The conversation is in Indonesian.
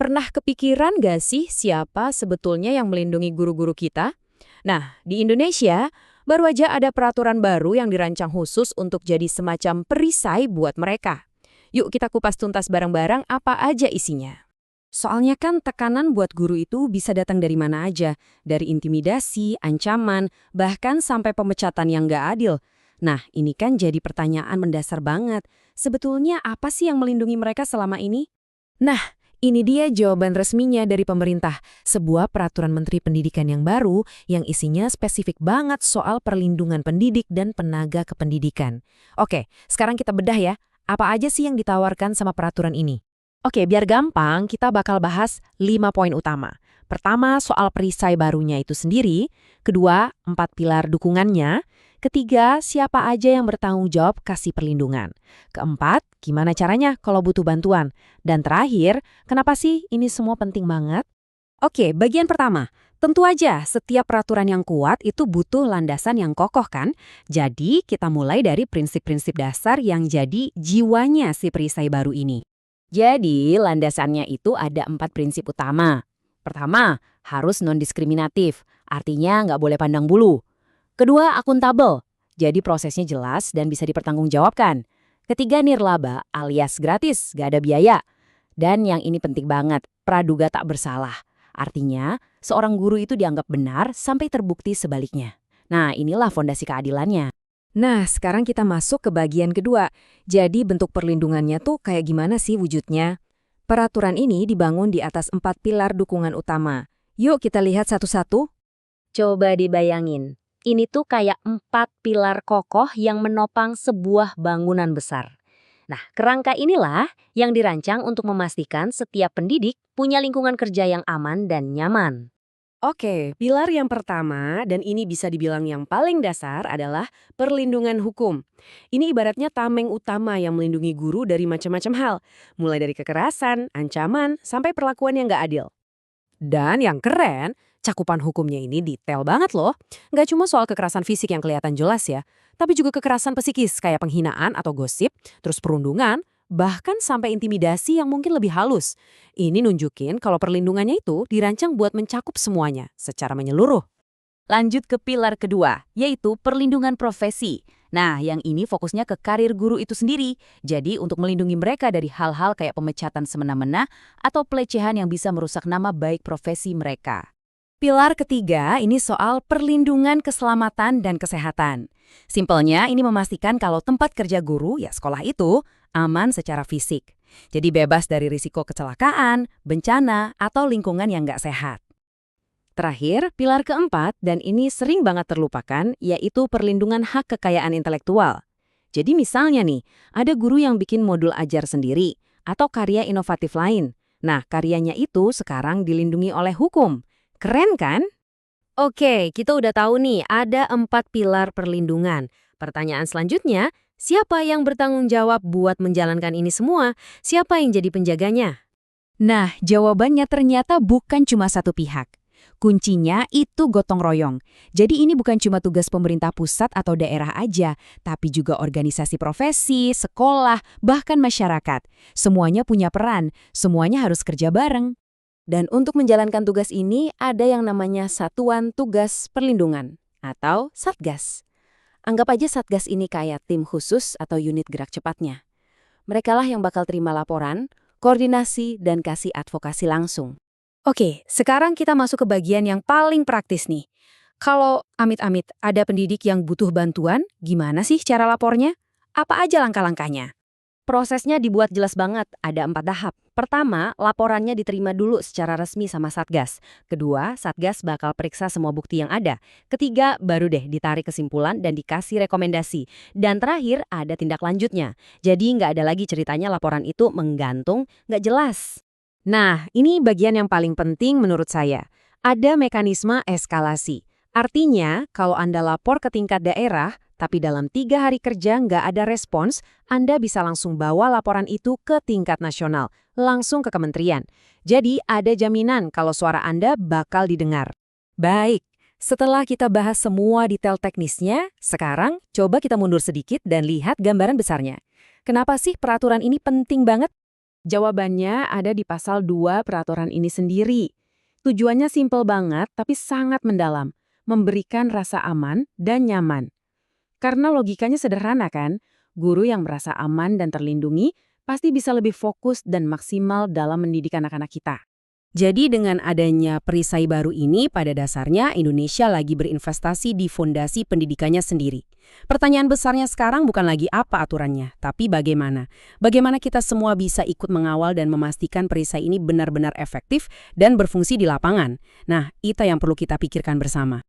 Pernah kepikiran gak sih siapa sebetulnya yang melindungi guru-guru kita? Nah, di Indonesia, baru aja ada peraturan baru yang dirancang khusus untuk jadi semacam perisai buat mereka. Yuk kita kupas tuntas bareng-bareng apa aja isinya. Soalnya kan tekanan buat guru itu bisa datang dari mana aja, dari intimidasi, ancaman, bahkan sampai pemecatan yang nggak adil. Nah, ini kan jadi pertanyaan mendasar banget. Sebetulnya apa sih yang melindungi mereka selama ini? Nah, ini dia jawaban resminya dari pemerintah, sebuah peraturan Menteri Pendidikan yang baru yang isinya spesifik banget soal perlindungan pendidik dan tenaga kependidikan. Oke, sekarang kita bedah ya, apa aja sih yang ditawarkan sama peraturan ini? Oke, biar gampang, kita bakal bahas 5 poin utama. Pertama, soal perisai barunya itu sendiri. Kedua, 4 pilar dukungannya. Ketiga, siapa aja yang bertanggung jawab kasih perlindungan. Keempat, gimana caranya kalau butuh bantuan. Dan terakhir, kenapa sih ini semua penting banget? Oke, bagian pertama. Tentu aja, setiap peraturan yang kuat itu butuh landasan yang kokoh kan? Jadi, kita mulai dari prinsip-prinsip dasar yang jadi jiwanya si perisai baru ini. Jadi, landasannya itu ada 4 prinsip utama. Pertama, harus non-diskriminatif, artinya nggak boleh pandang bulu. Kedua, akuntabel, jadi prosesnya jelas dan bisa dipertanggungjawabkan. Ketiga, nirlaba, alias gratis, nggak ada biaya. Dan yang ini penting banget, praduga tak bersalah. Artinya, seorang guru itu dianggap benar sampai terbukti sebaliknya. Nah, inilah fondasi keadilannya. Nah, sekarang kita masuk ke bagian kedua. Jadi bentuk perlindungannya tuh kayak gimana sih wujudnya? Peraturan ini dibangun di atas 4 pilar dukungan utama. Yuk kita lihat satu-satu. Coba dibayangin, ini tuh kayak 4 pilar kokoh yang menopang sebuah bangunan besar. Nah, kerangka inilah yang dirancang untuk memastikan setiap pendidik punya lingkungan kerja yang aman dan nyaman. Oke, pilar yang pertama, dan ini bisa dibilang yang paling dasar adalah perlindungan hukum. Ini ibaratnya tameng utama yang melindungi guru dari macam-macam hal, mulai dari kekerasan, ancaman, sampai perlakuan yang nggak adil. Dan yang keren, cakupan hukumnya ini detail banget loh. Nggak cuma soal kekerasan fisik yang kelihatan jelas ya, tapi juga kekerasan psikis kayak penghinaan atau gosip, terus perundungan, bahkan sampai intimidasi yang mungkin lebih halus. Ini nunjukin kalau perlindungannya itu dirancang buat mencakup semuanya secara menyeluruh. Lanjut ke pilar kedua, yaitu perlindungan profesi. Nah, yang ini fokusnya ke karir guru itu sendiri. Jadi untuk melindungi mereka dari hal-hal kayak pemecatan semena-mena atau pelecehan yang bisa merusak nama baik profesi mereka. Pilar ketiga ini soal perlindungan keselamatan dan kesehatan. Simpelnya ini memastikan kalau tempat kerja guru, ya sekolah itu, aman secara fisik. Jadi bebas dari risiko kecelakaan, bencana, atau lingkungan yang nggak sehat. Terakhir, pilar keempat, dan ini sering banget terlupakan, yaitu perlindungan hak kekayaan intelektual. Jadi misalnya nih, ada guru yang bikin modul ajar sendiri, atau karya inovatif lain. Nah, karyanya itu sekarang dilindungi oleh hukum. Keren kan? Oke, kita udah tahu nih, ada 4 pilar perlindungan. Pertanyaan selanjutnya, siapa yang bertanggung jawab buat menjalankan ini semua? Siapa yang jadi penjaganya? Nah, jawabannya ternyata bukan cuma satu pihak. Kuncinya itu gotong royong. Jadi ini bukan cuma tugas pemerintah pusat atau daerah aja, tapi juga organisasi profesi, sekolah, bahkan masyarakat. Semuanya punya peran, semuanya harus kerja bareng. Dan untuk menjalankan tugas ini ada yang namanya Satuan Tugas Perlindungan atau Satgas. Anggap aja Satgas ini kayak tim khusus atau unit gerak cepatnya. Merekalah yang bakal terima laporan, koordinasi, dan kasih advokasi langsung. Oke, sekarang kita masuk ke bagian yang paling praktis nih. Kalau amit-amit ada pendidik yang butuh bantuan, gimana sih cara lapornya? Apa aja langkah-langkahnya? Prosesnya dibuat jelas banget, ada 4 tahap. Pertama, laporannya diterima dulu secara resmi sama Satgas. Kedua, Satgas bakal periksa semua bukti yang ada. Ketiga, baru deh ditarik kesimpulan dan dikasih rekomendasi. Dan terakhir, ada tindak lanjutnya. Jadi nggak ada lagi ceritanya laporan itu menggantung, nggak jelas. Nah, ini bagian yang paling penting menurut saya. Ada mekanisme eskalasi. Artinya, kalau Anda lapor ke tingkat daerah, tapi dalam 3 hari kerja nggak ada respons, Anda bisa langsung bawa laporan itu ke tingkat nasional, langsung ke kementerian. Jadi ada jaminan kalau suara Anda bakal didengar. Baik, setelah kita bahas semua detail teknisnya, sekarang coba kita mundur sedikit dan lihat gambaran besarnya. Kenapa sih peraturan ini penting banget? Jawabannya ada di pasal 2 peraturan ini sendiri. Tujuannya simpel banget tapi sangat mendalam, memberikan rasa aman dan nyaman. Karena logikanya sederhana kan, guru yang merasa aman dan terlindungi pasti bisa lebih fokus dan maksimal dalam mendidik anak-anak kita. Jadi dengan adanya perisai baru ini, pada dasarnya Indonesia lagi berinvestasi di fondasi pendidikannya sendiri. Pertanyaan besarnya sekarang bukan lagi apa aturannya, tapi bagaimana. Bagaimana kita semua bisa ikut mengawal dan memastikan perisai ini benar-benar efektif dan berfungsi di lapangan. Nah, itu yang perlu kita pikirkan bersama.